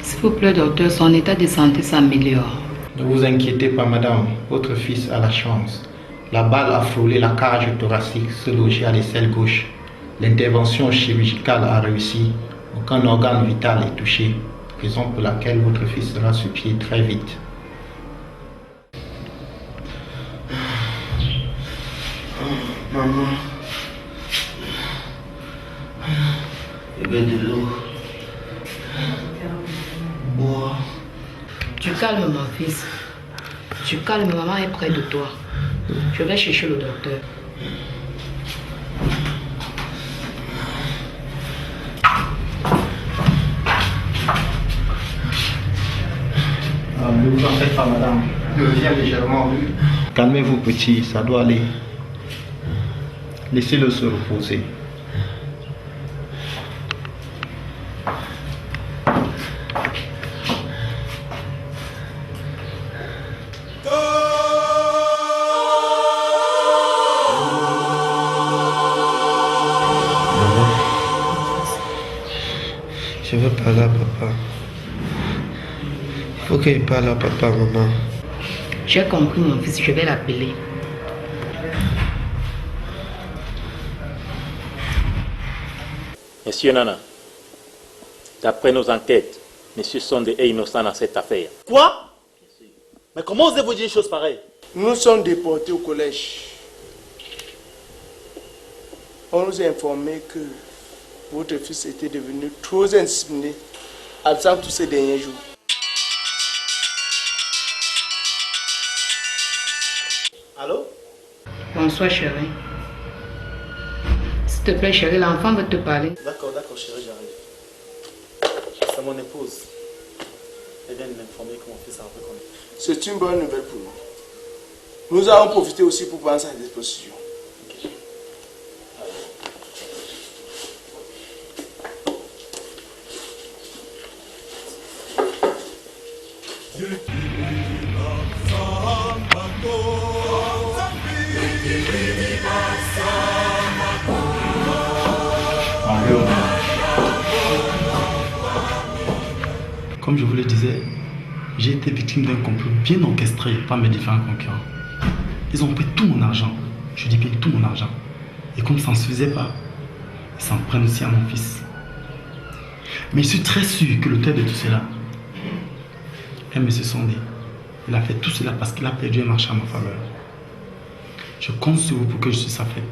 S'il vous plaît, docteur, son état de santé s'améliore. Ne vous inquiétez pas, madame. Votre fils a la chance. La balle a frôlé la cage thoracique, se logeait à l'aisselle gauche. L'intervention chirurgicale a réussi. Aucun organe vital est touché, raison pour laquelle votre fils sera sur pied très vite. Maman, il y a de l'eau. Bois. Tu calmes, mon fils. Tu calmes, maman est près de toi. Je vais chercher le docteur. Ne vous en faites pas, madame. Je reviens légèrement. Calmez-vous, petit, ça doit aller. Laissez-le se reposer. Je veux parler à papa. Il faut qu'il parle à papa, maman. J'ai compris, mon fils, je vais l'appeler. Monsieur Nana, d'après nos enquêtes, Monsieur Sondé est innocent dans cette affaire. Quoi? Mais comment osez-vous dire une chose pareille? Nous sommes déportés au collège. On nous a informé que votre fils était devenu trop indiscipliné, absent tous ces derniers jours. Allô? Bonsoir, chérie. S'il te plaît, chérie, l'enfant veut te parler. D'accord, chérie, j'arrive. C'est mon épouse. Elle vient de m'informer que mon fils a repris connaître. C'est une bonne nouvelle pour nous. Nous allons profiter aussi pour prendre sa disposition. Comme je vous le disais, j'ai été victime d'un complot bien orchestré par mes différents concurrents. Ils ont pris tout mon argent, je dis bien tout mon argent. Et comme ça ne se faisait pas, ils s'en prennent aussi à mon fils. Mais je suis très sûr que l'auteur de tout cela est M. Sondé. Il a fait tout cela parce qu'il a perdu un marché à ma faveur. Je compte sur vous pour que je suis sa fête.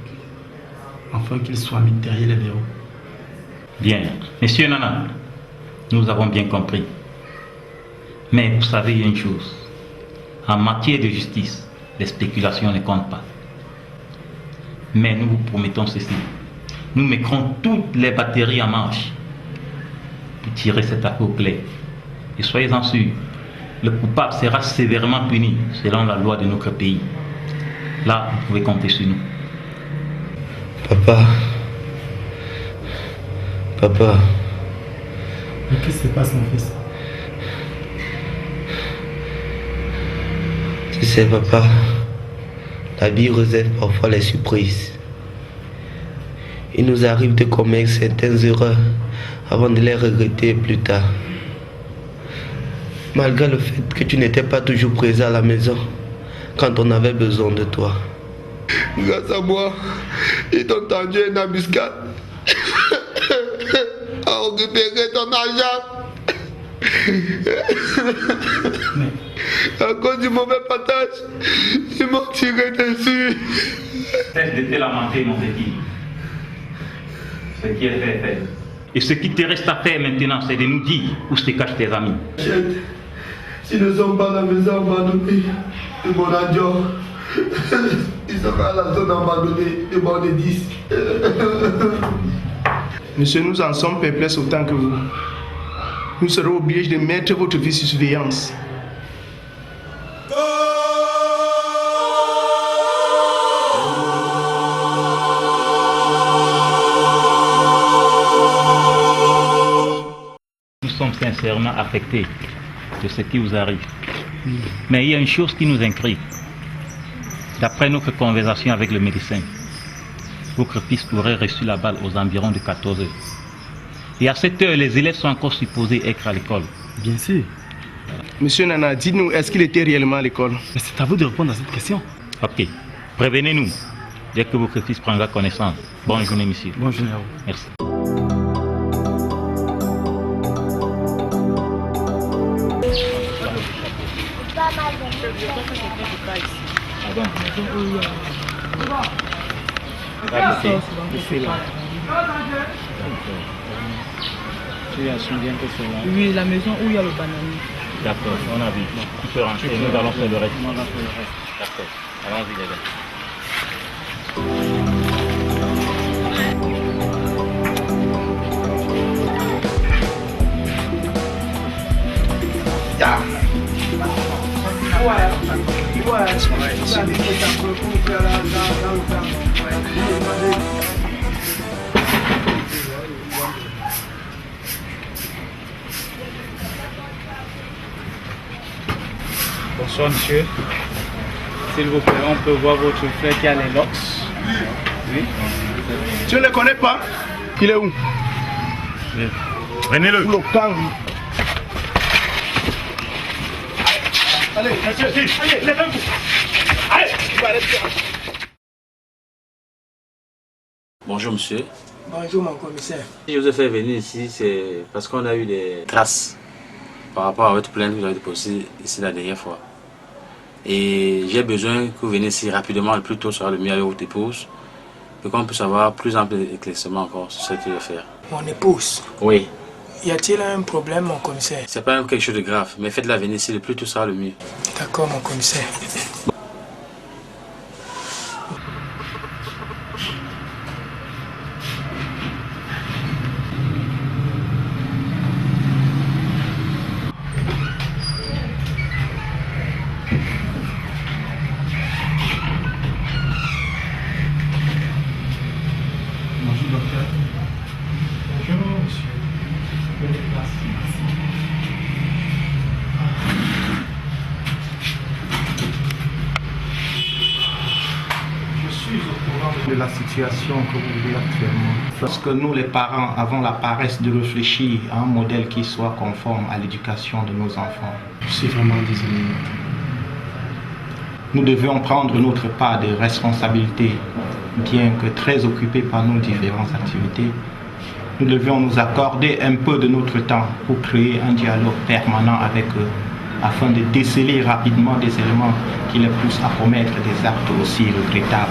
Enfin qu'il soit mis derrière les verrous. Bien. Monsieur Nana, nous avons bien compris. Mais vous savez une chose. En matière de justice, les spéculations ne comptent pas. Mais nous vous promettons ceci. Nous mettrons toutes les batteries en marche pour tirer cette affaire au clair. Et soyez-en sûrs, le coupable sera sévèrement puni selon la loi de notre pays. Là, vous pouvez compter sur nous. Papa. Papa. Mais qu'est-ce qui se passe, mon fils? Tu sais, papa, la vie réserve parfois les surprises. Il nous arrive de commettre certaines erreurs avant de les regretter plus tard. Malgré le fait que tu n'étais pas toujours présent à la maison quand on avait besoin de toi. Grâce à moi, ils t'ont tendu une embuscade à récupérer ton argent. À cause du mauvais partage, ils m'ont tiré dessus. Cesse de te lamenter, mon petit. Ce qui est fait est fait. Et ce qui te reste à faire maintenant, c'est de nous dire où se cachent tes amis. Si nous sommes pas à la maison abandonnée de mon adieu, ils seront à la zone abandonnée de mon disque. Monsieur, nous en sommes perplexes autant que vous. Nous serons obligés de mettre votre fils sous surveillance. Nous sommes sincèrement affectés de ce qui vous arrive. Mais il y a une chose qui nous inquiète. D'après notre conversation avec le médecin, votre fils aurait reçu la balle aux environs de 14 heures. Et à cette heure, les élèves sont encore supposés être à l'école. Bien sûr. Monsieur Nana, dites-nous, est-ce qu'il était réellement à l'école? Mais c'est à vous de répondre à cette question. Ok. Prévenez-nous dès que votre fils prendra connaissance. Bonne journée, monsieur. Bonne journée à vous. Merci. Oui, la maison où il y a le bananier. D'accord, on a vu. Tu peux rentrer, nous allons faire le reste. D'accord, allons-y les gars. Bonsoir monsieur. S'il vous plaît, on peut voir votre frère qui a les locks. Oui. Tu ne le connais pas? Il est où? Prenez-le. Sous le camp. Allez, monsieur, allez, levez-vous. Allez, Bonjour monsieur. Bonjour mon commissaire. Si je vous ai fait venir ici, c'est parce qu'on a eu des traces par rapport à votre plainte que vous avez déposée ici la dernière fois. Et j'ai besoin que vous veniez ici rapidement, le plus tôt sera le mieux avec votre épouse, pour qu'on puisse avoir plus ample éclaircissement encore sur ce qu'il va faire. Mon épouse? Oui. Y a-t-il un problème mon commissaire? C'est pas quelque chose de grave, mais faites-la venir ici, le plus tôt sera le mieux. D'accord mon commissaire. Bonjour docteur. Bonjour, monsieur. Prenez place. Je suis au courant de la situation que vous vivez actuellement. Parce que nous, les parents, avons la paresse de réfléchir à un modèle qui soit conforme à l'éducation de nos enfants. Je suis vraiment désolé. Nous devions prendre notre part de responsabilité, bien que très occupés par nos différentes activités. Nous devions nous accorder un peu de notre temps pour créer un dialogue permanent avec eux, afin de déceler rapidement des éléments qui les poussent à commettre des actes aussi regrettables.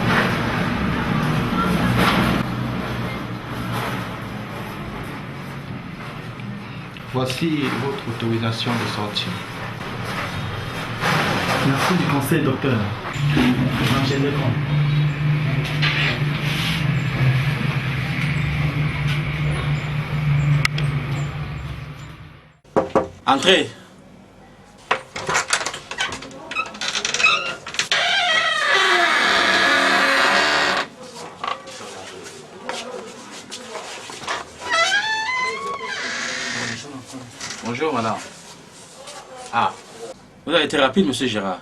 Voici votre autorisation de sortie. Merci du conseil, docteur. J'en gênais pas. Entrez. Bonjour madame. Ah, vous avez été rapide monsieur Gérard.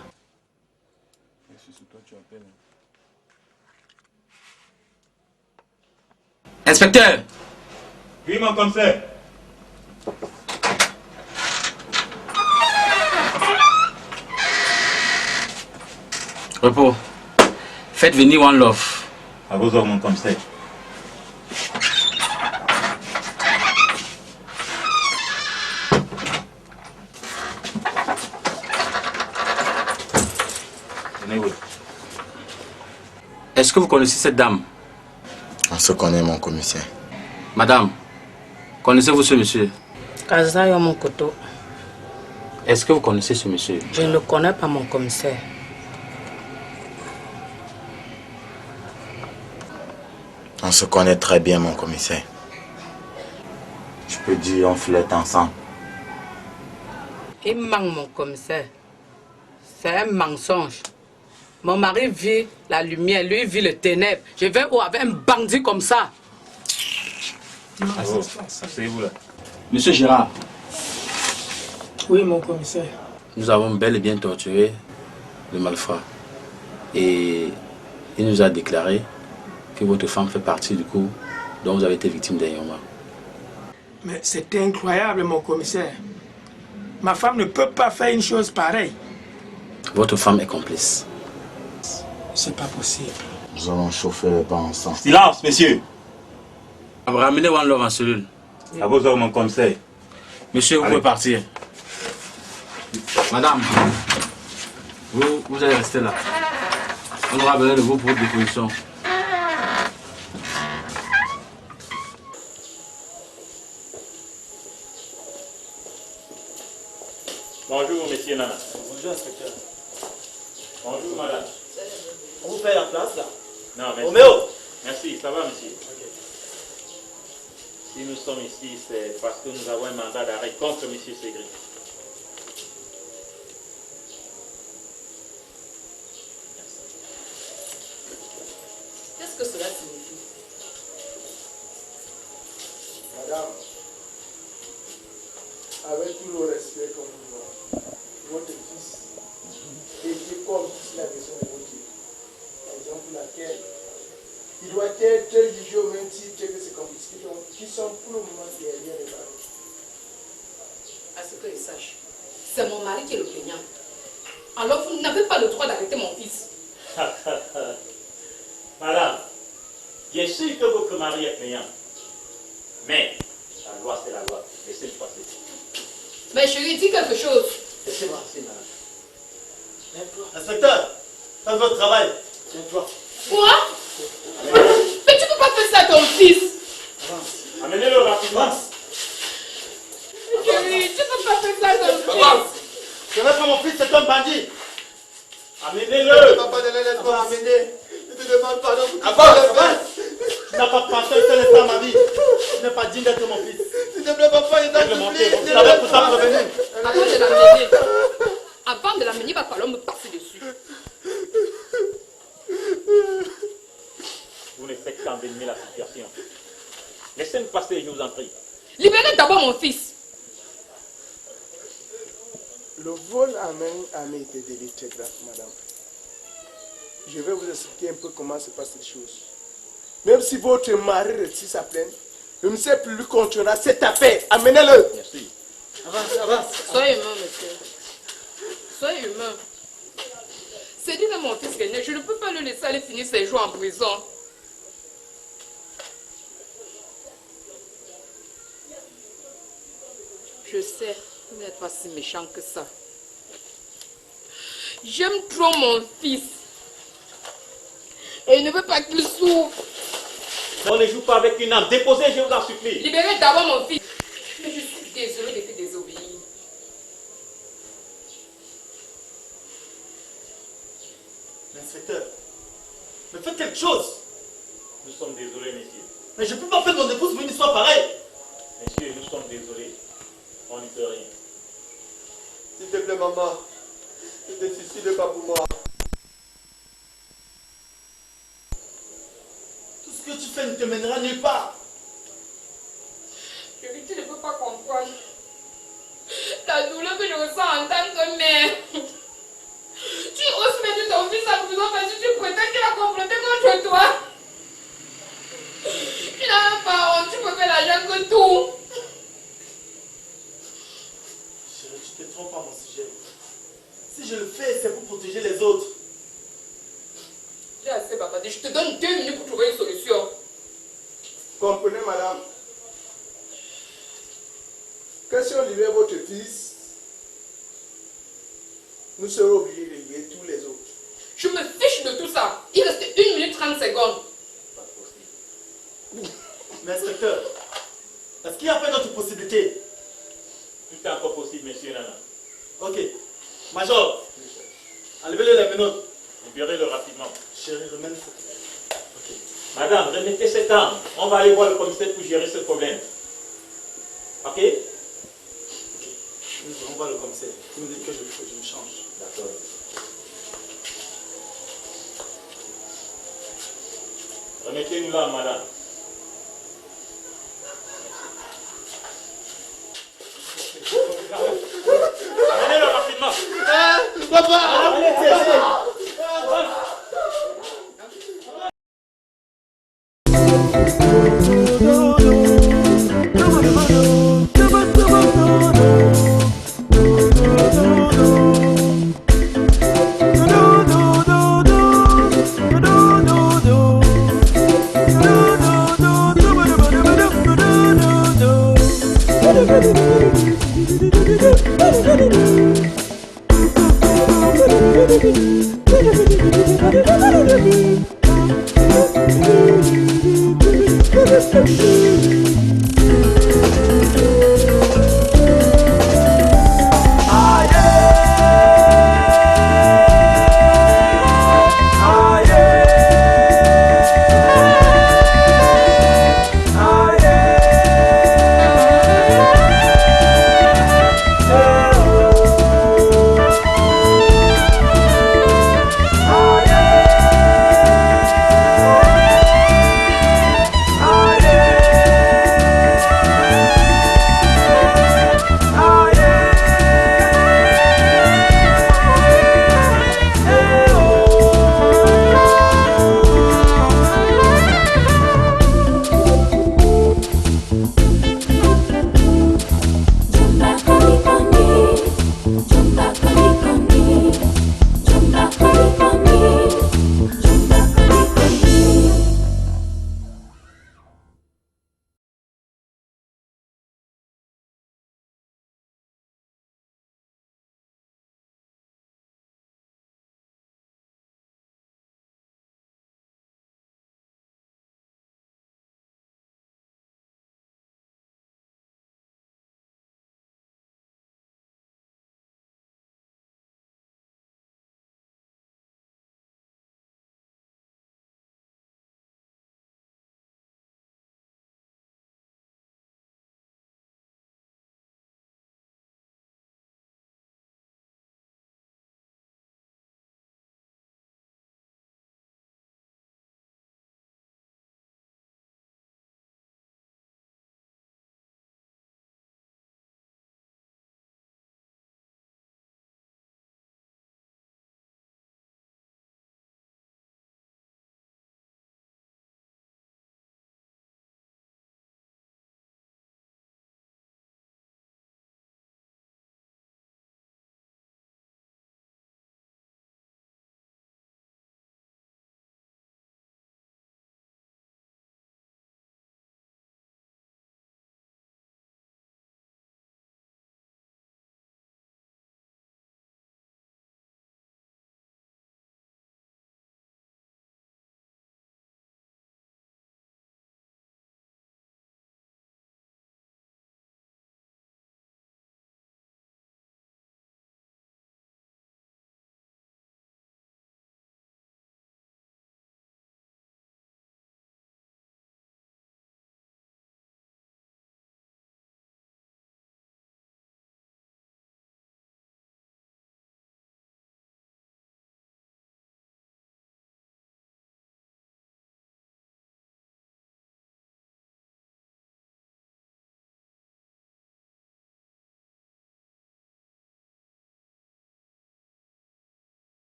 Inspecteur. Oui, mon commissaire. Repos. Faites venir One Love. À vos ordres, mon commissaire. Est-ce que vous connaissez cette dame? On se connaît, mon commissaire. Madame, connaissez-vous ce monsieur? Kazayo mon koto. Est-ce que vous connaissez ce monsieur? Je ne le connais pas mon commissaire. On se connaît très bien, mon commissaire. Je peux dire on flirte ensemble. Il manque mon commissaire. C'est un mensonge. Mon mari vit la lumière, lui vit le ténèbre. Je vais où avec un bandit comme ça? Asseyez-vous là. Monsieur Gérard. Oui, mon commissaire. Nous avons bel et bien torturé le malfrat. Et il nous a déclaré que votre femme fait partie du coup dont vous avez été victime dernièrement. Mais c'est incroyable, mon commissaire. Ma femme ne peut pas faire une chose pareille. Votre femme est complice. C'est pas possible. Nous allons chauffer les bancs ensemble. Silence, messieurs. Ramenez One Love en cellule. À vos ordres, mon conseil. Monsieur, vous pouvez partir. Madame, vous allez rester là. On aura besoin de vous pour votre déposition. Bonjour, monsieur Nana. Bonjour, inspecteur. Bonjour, madame. On vous fait la place là? Non, merci. Roméo! Merci, ça va, monsieur. Si nous sommes ici, c'est parce que nous avons un mandat d'arrêt contre monsieur Ségri. Qu'est-ce que cela signifie? Madame, avec tout le respect qu'on vous doit, votre fils était comme si la maison est votre raison pour laquelle il doit être jugé au même titre que ses complices qui sont pour le moment derrière les barreaux. À ce que je sache, c'est mon mari qui est le plaignant. Alors vous n'avez pas le droit d'arrêter mon fils. Madame, bien sûr que votre mari est plaignant. Mais la loi, c'est la loi. Laissez-le passer. Mais je lui dis quelque chose. Laissez-moi passer, madame. Inspecteur, faites votre travail. Tiens-toi. Quoi? Mais tu ne peux pas faire ça à ton fils. Amenez-le rapidement. Chérie, tu ne peux pas faire ça à ton fils. Ce n'est pas mon fils, c'est un bandit. Amenez-le. Papa, ne le laisse pas amener. Je te demande pardon pour tout Avance. Tu n'as pas pensé un seul instant à ma vie. Tu n'es pas digne d'être mon fils. S'il te plaît, papa, il t'a supplié. Tu n'avais pour ça prévenu. Avant de l'amener, il va falloir me passer dessus. Vous ne faites qu'envenimer la situation. Laissez-nous passer, je vous en prie. Libérez d'abord mon fils. Le vol à main armée est un délit très grave, madame. Je vais vous expliquer un peu comment se passent les choses. Même si votre mari retire sa plainte, le monsieur plus continuera cette affaire. Amenez-le. Merci. Avance. Soyez humain, monsieur. Soyez humain. C'est dit à mon fils que je ne peux pas le laisser aller finir ses jours en prison. Je sais, vous n'êtes pas si méchant que ça. J'aime trop mon fils. Et il ne veut pas qu'il souffre. On ne joue pas avec une âme. Déposez, je vous en supplie. Libérez d'abord mon fils. Mais je suis désolée de te désobéir. L'inspecteur, mais faites quelque chose. Nous sommes désolés, messieurs. Mais je ne peux pas faire de mon épouse pour une histoire pareille. Messieurs, nous sommes désolés. On n'y peut rien. S'il te plaît, maman. Ne te suicide pas pour moi. Tout ce que tu fais ne te mènera nulle part. Chérie, tu ne peux pas comprendre la douleur que je ressens en tant que mère. Tu oses mettre ton fils en prison parce que tu prétends qu'il a comploté contre toi. Tu n'as pas honte, tu peux faire l'argent que tout. Chérie, tu te trompes à mon sujet. Si je le fais, c'est pour protéger les autres. J'ai assez, papa. Je te donne 2 minutes pour trouver une solution. Comprenez, madame, que si on libère votre fils, nous serons obligés de libérer tous les autres. Je me fiche de tout ça. Il reste 1 minute 30 secondes. Mais inspecteur, est-ce qu'il y a pas d'autres possibilités? Tout est encore possible, monsieur Nana. Ok. Major, enlevez-le les menottes. Libérez-le rapidement. Chérie, remets ça. Ok. Madame, remettez cette arme. On va aller voir le commissaire pour gérer ce problème. Ok. Nous allons voir le commissaire. Il me dit que je me change. D'accord. Remettez-nous là, madame. Allez-le rapidement. Papa! Allez,